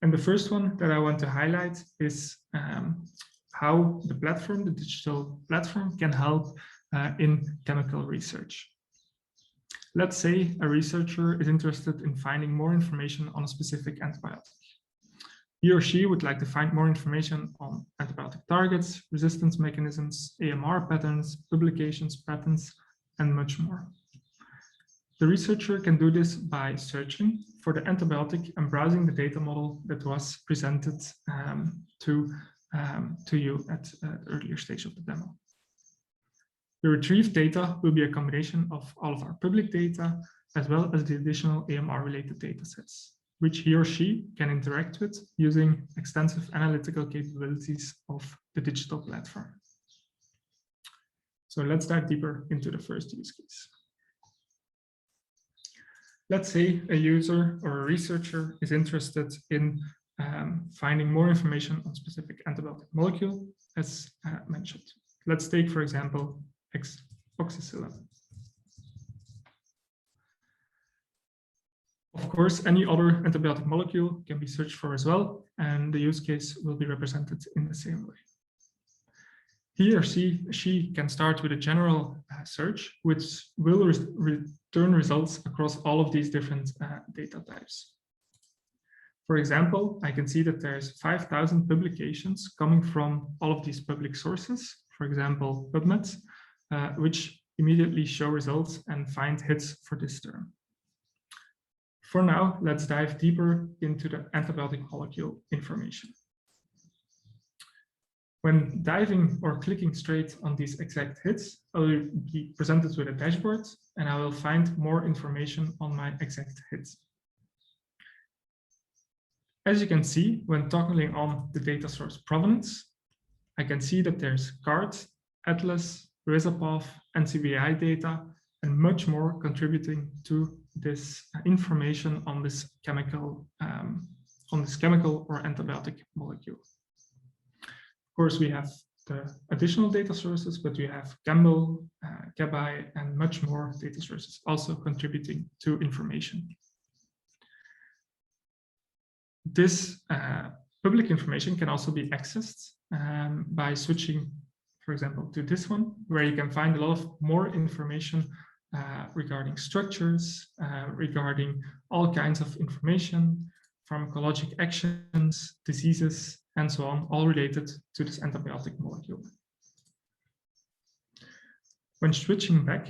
And the first one that I want to highlight is how the platform, the digital platform, can help in chemical research. Let's say a researcher is interested in finding more information on a specific antibiotic. He or she would like to find more information on antibiotic targets, resistance mechanisms, AMR patterns, publications, patents, and much more. The researcher can do this by searching for the antibiotic and browsing the data model that was presented to you at the earlier stage of the demo. The retrieved data will be a combination of all of our public data, as well as the additional AMR-related datasets, which he or she can interact with using extensive analytical capabilities of the digital platform. So let's dive deeper into the first use case. Let's say a user or a researcher is interested in finding more information on specific antibiotic molecule, as mentioned. Let's take, for example, oxacillin. Of course, any other antibiotic molecule can be searched for as well, and the use case will be represented in the same way. He or she can start with a general search, which will return results across all of these different data types. For example, I can see that there's 5,000 publications coming from all of these public sources, for example, PubMed, which immediately show results and find hits for this term. For now, let's dive deeper into the antibiotic molecule information. When diving or clicking straight on these exact hits, I will be presented with a dashboard and I will find more information on my exact hits. As you can see, when toggling on the data source provenance, I can see that there's CART, Atlas, Resapath, NCBI data, and much more contributing to this information on this chemical or antibiotic molecule. Of course, we have the additional data sources, but we have Campbell, CABI, and much more data sources also contributing to information. This public information can also be accessed by switching, for example, to this one, where you can find a lot of more information regarding structures, regarding all kinds of information, pharmacologic actions, diseases, and so on, all related to this antibiotic molecule. When switching back,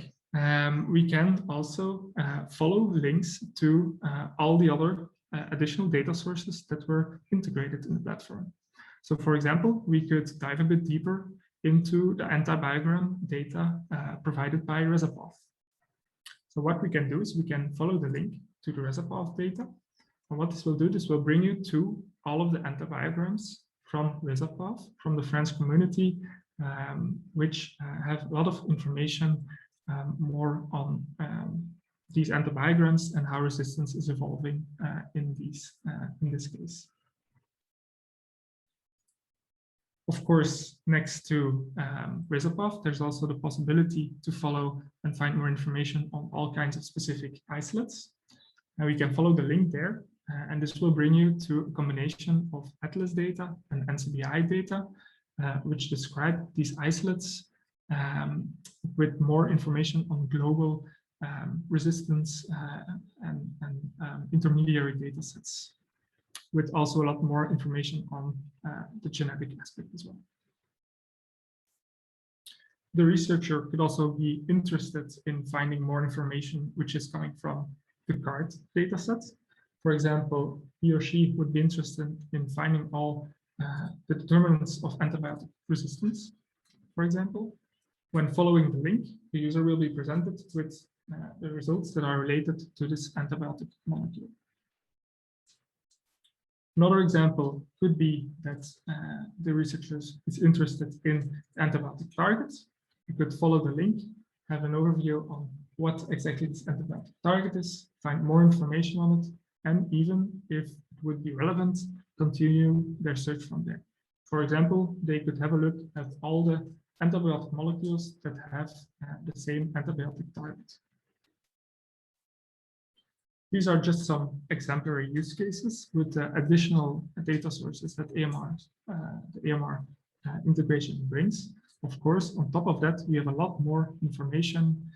we can also follow links to all the other additional data sources that were integrated in the platform. So, for example, we could dive a bit deeper into the antibiogram data provided by Resapath. So what we can do is we can follow the link to the Resapath data. And what this will do, this will bring you to all of the antibiograms from Resapath, from the French community, which have a lot of information more on these antibiograms and how resistance is evolving in this case. Of course, next to Resapath, there's also the possibility to follow and find more information on all kinds of specific isolates. And we can follow the link there, and this will bring you to a combination of Atlas data and NCBI data, which describe these isolates with more information on global resistance and intermediary data sets, with also a lot more information on the genetic aspect as well. The researcher could also be interested in finding more information which is coming from the CART dataset. For example, he or she would be interested in finding all the determinants of antibiotic resistance, for example. When following the link, the user will be presented with the results that are related to this antibiotic molecule. Another example could be that the researcher is interested in antibiotic targets. You could follow the link, have an overview on what exactly this antibiotic target is, find more information on it, and even if it would be relevant, continue their search from there. For example, they could have a look at all the antibiotic molecules that have the same antibiotic target. These are just some exemplary use cases with additional data sources that the AMR integration brings. Of course, on top of that, we have a lot more information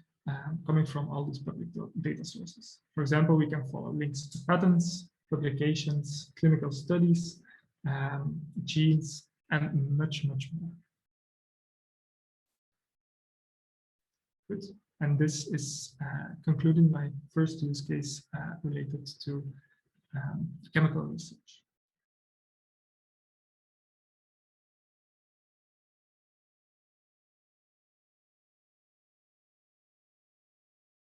coming from all these public data sources. For example, we can follow links to patents, publications, clinical studies, genes, and much, much more. Good. And this is concluding my first use case related to chemical research.